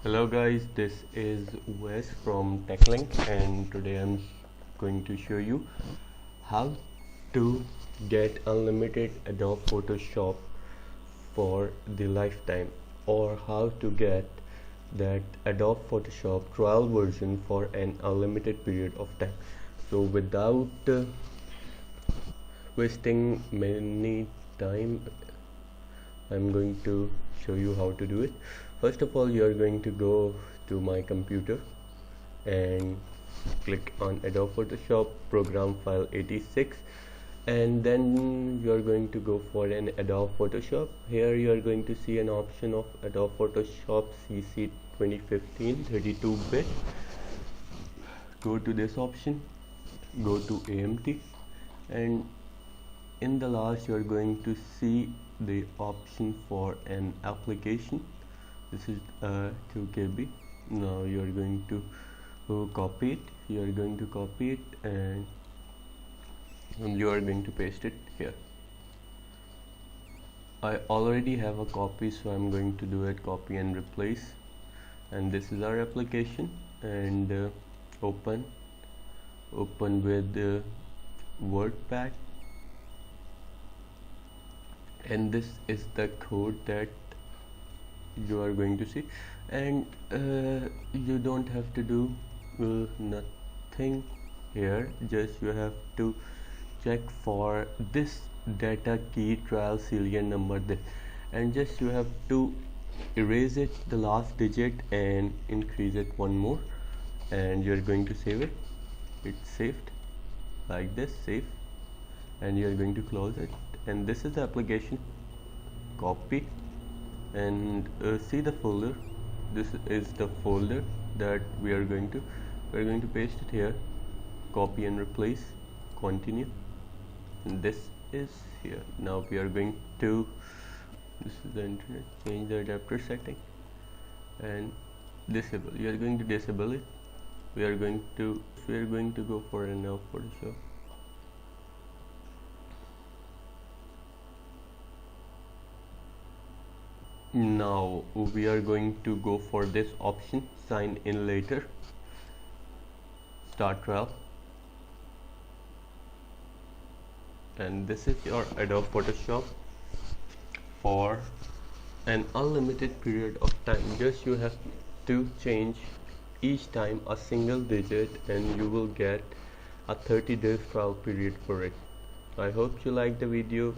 Hello guys, this is Wes from TechLink and today I'm going to show you how to get unlimited Adobe Photoshop for the lifetime, or how to get that Adobe Photoshop trial version for an unlimited period of time. So without wasting many time, I'm going to show you how to do it. First of all, you are going to go to my computer and click on Adobe Photoshop program file 86, and then you are going to go for an Adobe Photoshop. Here you are going to see an option of Adobe Photoshop CC 2015 32-bit. Go to this option, go to AMT, and in the last you are going to see the option for an application. This is 2 KB. Now you are going to copy it. You are going to copy it and you are going to paste it here. I already have a copy, so I'm going to do it copy and replace. And this is our application, and open with WordPad. And this is the code that you are going to see, and you don't have to do nothing here. Just you have to check for this data key trial serial number this, and just you have to erase it the last digit and increase it one more, and you're going to save it. It's saved like this, save, and you're going to close it. And this is the application. Copy and see the folder. This is the folder that we're going to paste it here. Copy and replace, continue, and this is here. Now we are going to, this is the internet, change the adapter setting and disable. You are going to disable it. We are going to go for an Adobe Photoshop. Now we are going to go for this option, sign in later, start trial, and this is your Adobe Photoshop for an unlimited period of time. Just you have to change each time a single digit and you will get a 30 days trial period for it. I hope you like the video.